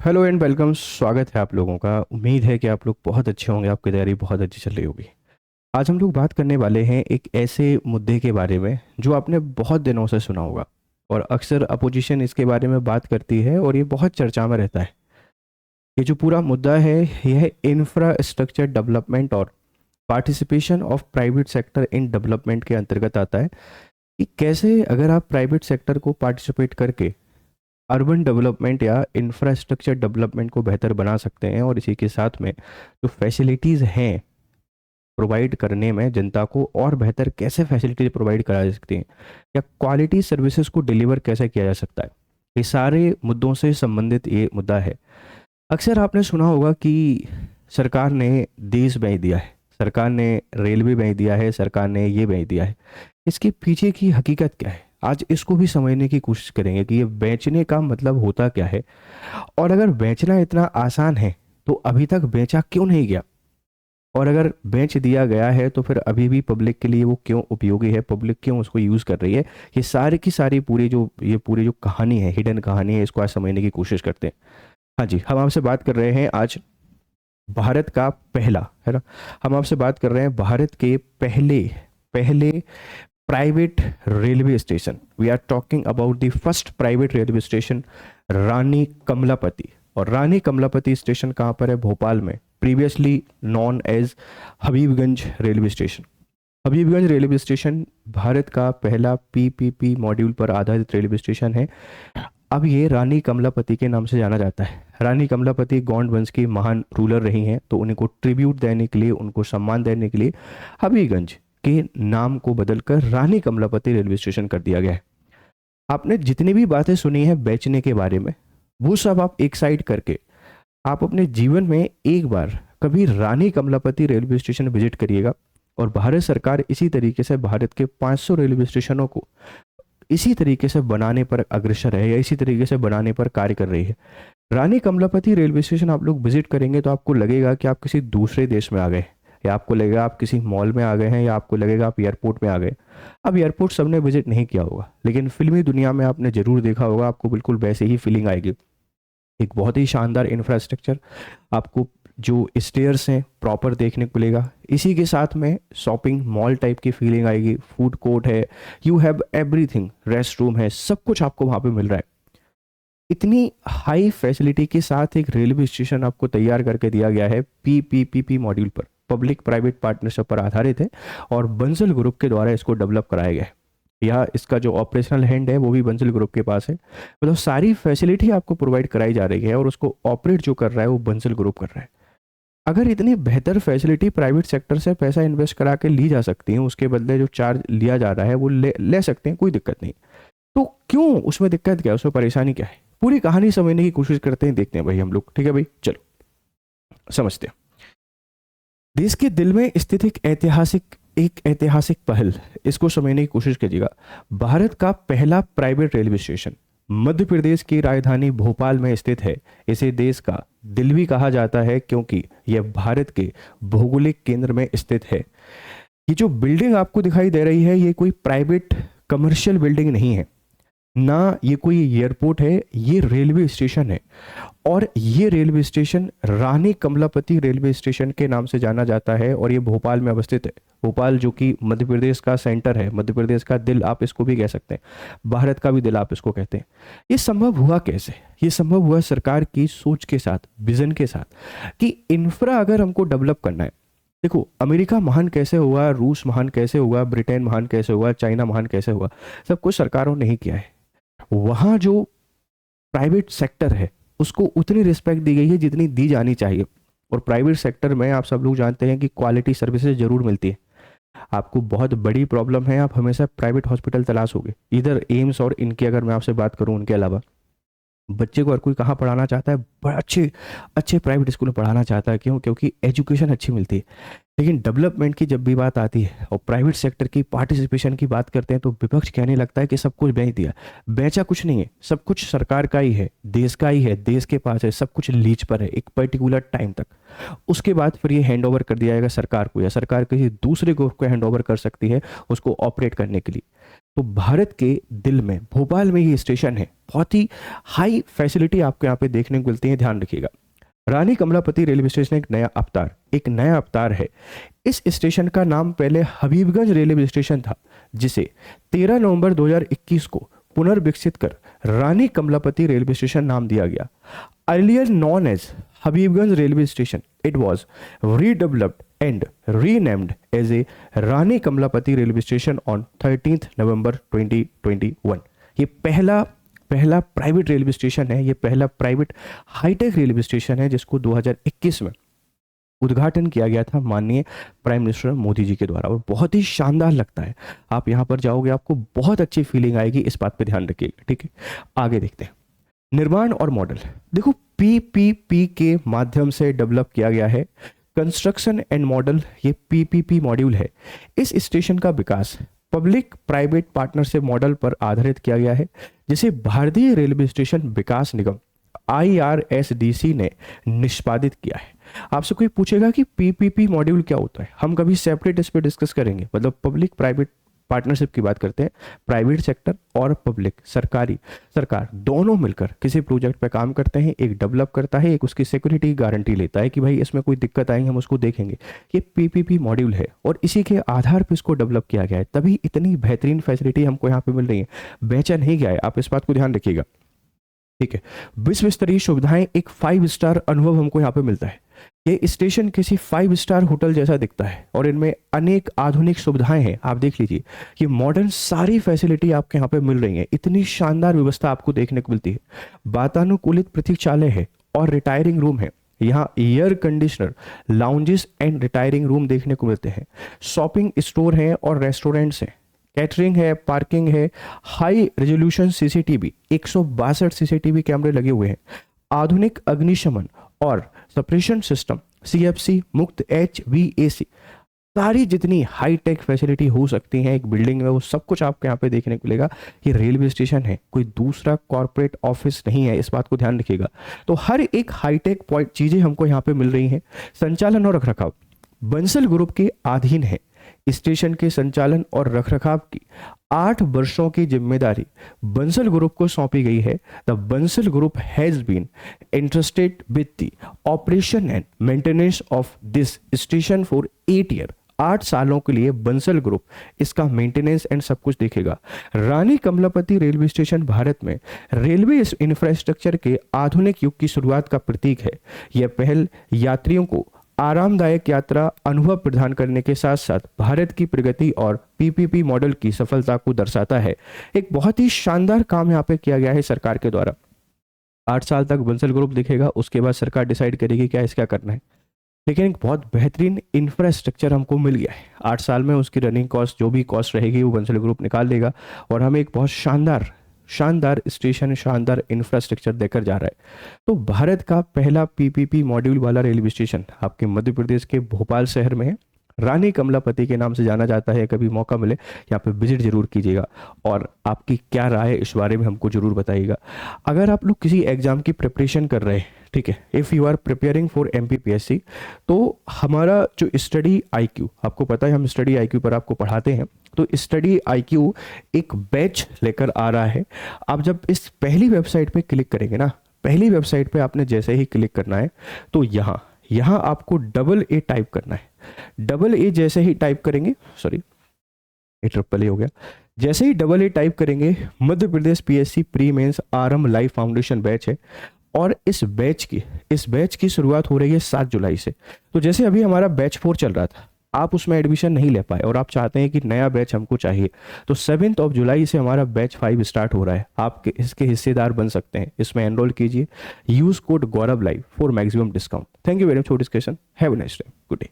Hello and welcome. स्वागत है आप लोगों का। उम्मीद है कि आप लोग बहुत अच्छे होंगे, आपकी तैयारी बहुत अच्छी चल रही होगी। आज हम लोग बात करने वाले हैं एक ऐसे मुद्दे के बारे में जो आपने बहुत दिनों से सुना होगा, और अक्सर अपोजिशन इसके बारे में बात करती है और ये बहुत चर्चा में रहता है। ये जो पूरा मुद्दा है यह इंफ्रास्ट्रक्चर डेवलपमेंट और participation of private sector in development के अंतर्गत आता है कि कैसे अगर आप प्राइवेट सेक्टर को पार्टिसिपेट करके अर्बन डेवलपमेंट या इंफ्रास्ट्रक्चर डेवलपमेंट को बेहतर बना सकते हैं, और इसी के साथ में जो फैसिलिटीज़ हैं प्रोवाइड करने में जनता को और बेहतर कैसे फैसिलिटीज प्रोवाइड करा जा सकती हैं, या क्वालिटी सर्विसेज को डिलीवर कैसे किया जा सकता है। ये सारे मुद्दों से संबंधित ये मुद्दा है। अक्सर आपने सुना होगा कि सरकार ने देश बेच दिया है, सरकार ने रेलवे बेच दिया है, सरकार ने ये बेच दिया है। इसके पीछे की हकीकत क्या है, आज इसको भी समझने की कोशिश करेंगे कि ये बेचने का मतलब होता क्या है, और अगर बेचना इतना आसान है तो अभी तक बेचा क्यों नहीं गया, और अगर बेच दिया गया है तो फिर अभी भी पब्लिक के लिए वो क्यों उपयोगी है, पब्लिक क्यों उसको यूज़ कर रही है। ये सारी की सारी पूरी जो कहानी है, हिडन कहानी है, इसको आज समझने की कोशिश करते हैं। हाँ जी, हम आपसे बात कर रहे हैं आज भारत का पहला, है ना, हम आपसे बात कर रहे हैं भारत के पहले पहले private railway station. We are talking about the first private railway station, Rani Kamalapati. और रानी कमलापति स्टेशन कहाँ पर है? भोपाल में, previously known as Habibganj railway station. Habibganj railway station Bharat का पहला पीपीपी मॉड्यूल पर आधारित रेलवे स्टेशन है। अब ये रानी कमलापति के नाम से जाना जाता है। रानी कमलापति गौंड वंश की महान रूलर रही हैं, तो उनको ट्रिब्यूट देने के लिए, उनको सम्मान देने के लिए हबीबगंज के नाम को बदलकर रानी कमलापति रेलवे स्टेशन कर दिया गया है। आपने जितनी भी बातें सुनी है बेचने के बारे में, वो सब आप एक साइड करके आप अपने जीवन में एक बार कभी रानी कमलापति रेलवे स्टेशन विजिट करिएगा। और भारत सरकार इसी तरीके से भारत के 500 रेलवे स्टेशनों को इसी तरीके से बनाने पर अग्रसर है, या इसी तरीके से बनाने पर कार्य कर रही है। रानी कमलापति रेलवे स्टेशन आप लोग विजिट करेंगे तो आपको लगेगा कि आप किसी दूसरे देश में आ गए, या आपको लगेगा आप किसी मॉल में आ गए हैं, या आपको लगेगा आप एयरपोर्ट में आ गए। अब एयरपोर्ट सबने विजिट नहीं किया होगा, लेकिन फिल्मी दुनिया में आपने जरूर देखा होगा, आपको बिल्कुल वैसे ही फीलिंग आएगी। एक बहुत ही शानदार इंफ्रास्ट्रक्चर, आपको जो स्टेयर्स हैं प्रॉपर देखने को मिलेगा। इसी के साथ में शॉपिंग मॉल टाइप की फीलिंग आएगी, फूड कोर्ट है, you have everything, rest room है, सब कुछ आपको वहाँ पे मिल रहा है। इतनी हाई फैसिलिटी के साथ एक रेलवे स्टेशन आपको तैयार करके दिया गया है पीपीपी मॉड्यूल पर, पब्लिक प्राइवेट पार्टनरशिप पर आधारित है, और बंसल ग्रुप के द्वारा इसको डेवलप कराया गया है। या इसका जो ऑपरेशनल हैंड है वो भी बंसल ग्रुप के पास है। मतलब सारी फैसिलिटी आपको प्रोवाइड कराई जा रही है, और उसको ऑपरेट जो कर रहा है वो बंसल ग्रुप कर रहा है। अगर इतनी बेहतर फैसिलिटी प्राइवेट सेक्टर से पैसा इन्वेस्ट करा के ली जा सकती है, उसके बदले जो चार्ज लिया जा रहा है वो ले सकते हैं, कोई दिक्कत नहीं। तो क्यों उसमें दिक्कत क्या है, उसमें परेशानी क्या है? पूरी कहानी समझने की कोशिश करते हैं, देखते हैं भाई हम लोग। ठीक है भाई, चलो समझते हैं। देश के दिल में स्थित एक ऐतिहासिक पहल, इसको समझने की कोशिश कीजिएगा। भारत का पहला private railway station Madhya Pradesh की राजधानी भोपाल में स्थित है। इसे देश का दिल भी कहा जाता है क्योंकि यह भारत के भौगोलिक केंद्र में स्थित है। ये जो बिल्डिंग आपको दिखाई दे रही है ये कोई प्राइवेट कमर्शियल बिल्डिंग नहीं है, ना ये कोई एयरपोर्ट है, ये रेलवे स्टेशन है। और ये railway station Rani Kamlapati railway station के नाम से जाना जाता है, और ये भोपाल में अवस्थित है। भोपाल जो कि मध्य प्रदेश का सेंटर है, मध्य प्रदेश का दिल आप इसको भी कह सकते हैं, भारत का भी दिल आप इसको कहते हैं। ये संभव हुआ कैसे? ये संभव हुआ सरकार की सोच के साथ, विजन के साथ, कि इंफ्रा अगर हमको डेवलप करना है। देखो, अमेरिका महान कैसे हुआ, रूस महान कैसे हुआ, ब्रिटेन महान कैसे हुआ, चाइना महान कैसे हुआ, सब कुछ सरकारों ने ही किया है। वहाँ जो प्राइवेट सेक्टर है उसको उतनी रिस्पेक्ट दी गई है जितनी दी जानी चाहिए। और प्राइवेट सेक्टर में आप सब लोग जानते हैं कि क्वालिटी सर्विसेज जरूर मिलती है। आपको बहुत बड़ी प्रॉब्लम है, आप हमेशा प्राइवेट हॉस्पिटल तलाशोगे, इधर एम्स और इनकी अगर मैं आपसे बात करूं, उनके अलावा बच्चे को हर कोई कहाँ पढ़ाना चाहता है? बड़े अच्छे अच्छे प्राइवेट स्कूल में पढ़ाना चाहता है। क्यों? क्योंकि एजुकेशन अच्छी मिलती है। लेकिन डेवलपमेंट की जब भी बात आती है और प्राइवेट सेक्टर की पार्टिसिपेशन की बात करते हैं तो विपक्ष कहने लगता है कि सब कुछ बेच दिया। बेचा कुछ नहीं है, सब कुछ सरकार का ही है, देश का ही है, देश के पास है, सब कुछ लीज पर है एक पर्टिकुलर टाइम तक। उसके बाद फिर ये हैंड ओवर कर दिया जाएगा सरकार को, या सरकार किसी दूसरे ग्रुप को हैंड ओवर कर सकती है उसको ऑपरेट करने के लिए। तो भारत के दिल में भोपाल में ये स्टेशन है। बहुत ही हाई फैसिलिटी आपको यहाँ पे देखने को मिलती है, ध्यान रखिएगा। रानी कमलापति रेलवे स्टेशन एक नया अवतार है। इस स्टेशन का नाम पहले हबीबगंज रेलवे स्टेशन था, जिसे 13 नवंबर 2021 को पुनर्विकसित कर रानी कमलापति रेलवे स्टेशन नाम दिया गया। Earlier known as Habibganj railway station, it was redeveloped and renamed as a Rani Kamlapati railway station on 13 November 2021। ये पहला प्राइवेट रेलवे स्टेशन है, ये पहला प्राइवेट हाईटेक रेलवे स्टेशन है जिसको 2021 में उद्घाटन किया गया था माननीय प्राइम मिनिस्टर मोदी जी के द्वारा, और बहुत ही शानदार लगता है। आप यहाँ पर जाओगे आपको बहुत अच्छी फीलिंग आएगी, इस बात पे ध्यान रखिएगा, ठीक है। आगे देखते हैं निर्माण और मॉडल। देखो पीपीपी के माध्यम से डेवलप किया गया है कंस्ट्रक्शन एंड मॉडल, ये पीपीपी मॉड्यूल है। इस स्टेशन का विकास पब्लिक प्राइवेट पार्टनरशिप मॉडल पर आधारित किया गया है, जिसे भारतीय रेलवे स्टेशन विकास निगम IRSDC ने निष्पादित किया है। आपसे कोई पूछेगा कि पीपीपी मॉड्यूल क्या होता है, हम कभी सेपरेट इस पर डिस्कस करेंगे। मतलब पब्लिक प्राइवेट पार्टनरशिप की बात करते हैं, प्राइवेट सेक्टर और पब्लिक सरकार दोनों मिलकर किसी प्रोजेक्ट पे काम करते हैं, एक डेवलप करता है, एक उसकी सिक्योरिटी गारंटी लेता है कि भाई इसमें कोई दिक्कत आएगी हम उसको देखेंगे। ये पीपीपी मॉड्यूल है और इसी के आधार पर इसको डेवलप किया गया है, तभी इतनी बेहतरीन फैसिलिटी हमको यहाँ पे मिल रही है। बेचा नहीं गया है, आप इस बात को ध्यान रखिएगा, ठीक है। विश्व स्तरीय सुविधाएं, एक 5 स्टार अनुभव हमको यहाँ पे मिलता है। ये स्टेशन किसी 5 स्टार होटल जैसा दिखता है और इनमें अनेक आधुनिक सुविधाएं हैं। आप देख लीजिए, ये मॉडर्न सारी फैसिलिटी आपके यहाँ पे मिल रही है, इतनी शानदार व्यवस्था आपको देखने को मिलती है। वातानुकूलित प्रतीक्षालय है और रिटायरिंग रूम है। यहाँ air conditioner, lounges and retiring room देखने को मिलते हैं। शॉपिंग स्टोर हैं और रेस्टोरेंट्स हैं, कैटरिंग है, पार्किंग है, हाई रेजोल्यूशन सीसीटीवी 162 सीसीटीवी कैमरे लगे हुए हैं, आधुनिक अग्निशमन और सप्रेशन सिस्टम, CFC मुक्त HVAC, सारी जितनी हाईटेक फैसिलिटी हो सकती हैं एक बिल्डिंग में, वो सब कुछ आपको यहाँ पे देखने को मिलेगा। ये रेलवे स्टेशन है, कोई दूसरा कॉर्पोरेट ऑफिस नहीं है, इस बात को ध्यान रखिएगा। तो हर एक हाईटेक पॉइंट चीजें हमको यहाँ पे मिल रही हैं। संचालन और रखरखाव बंसल ग्रुप के अधीन है। स्टेशन के संचालन और रखरखाव की 8 वर्षों की जिम्मेदारी बंसल ग्रुप को सौंपी गई है। The Bansal group has been interested with the operation and maintenance of this station for 8 year. 8 सालों के लिए बंसल ग्रुप इसका मेंटेनेंस एंड सब कुछ देखेगा। रानी कमलापति रेलवे स्टेशन भारत में रेलवे इंफ्रास्ट्रक्चर के आधुनिक युग की शुरुआत का प्रतीक है। यह पहल यात्रियों को आरामदायक यात्रा अनुभव प्रदान करने के साथ साथ भारत की प्रगति और पीपीपी मॉडल की सफलता को दर्शाता है। एक बहुत ही शानदार काम यहाँ पे किया गया है सरकार के द्वारा। 8 साल तक बंसल ग्रुप दिखेगा, उसके बाद सरकार डिसाइड करेगी क्या इसका करना है, लेकिन एक बहुत बेहतरीन इंफ्रास्ट्रक्चर हमको मिल गया है। 8 साल में उसकी रनिंग कॉस्ट जो भी कॉस्ट रहेगी वो बंसल ग्रुप निकाल देगा और हमें एक बहुत शानदार स्टेशन, शानदार इंफ्रास्ट्रक्चर देकर जा रहा है। तो भारत का पहला पीपीपी मॉड्यूल वाला रेलवे स्टेशन आपके मध्य प्रदेश के भोपाल शहर में है। रानी कमलापति के नाम से जाना जाता है। कभी मौका मिले यहाँ पे विजिट जरूर कीजिएगा और आपकी क्या राय है इस बारे में हमको जरूर बताइएगा। अगर आप लोग किसी एग्जाम की प्रिपरेशन कर रहे हैं, ठीक है, if you are preparing for MPPSC, तो हमारा जो स्टडी IQ, आपको पता है हम स्टडी IQ पर आपको पढ़ाते हैं, तो स्टडी IQ एक बैच लेकर आ रहा है। आप जब इस पहली वेबसाइट पे क्लिक करेंगे ना, पहली वेबसाइट पे आपने जैसे ही क्लिक करना है तो यहाँ आपको AA टाइप करना है। AA जैसे ही टाइप करेंगे, सॉरी ये ट्रिपल ए हो गया, जैसे ही AA टाइप करेंगे, Madhya Pradesh PSC pre mains आरंभ लाइव फाउंडेशन बैच है और इस बैच की शुरुआत हो रही है 7 जुलाई से। तो जैसे अभी हमारा बैच 4 चल रहा था, आप उसमें एडमिशन नहीं ले पाए और आप चाहते हैं कि नया बैच हमको चाहिए, तो 7 जुलाई से हमारा बैच 5 स्टार्ट हो रहा है। आप इसके हिस्सेदार बन सकते हैं, इसमें एनरोल कीजिए। Use code Gaurav live for maximum discount. Thank you very much for discussion. Have a nice day, good day.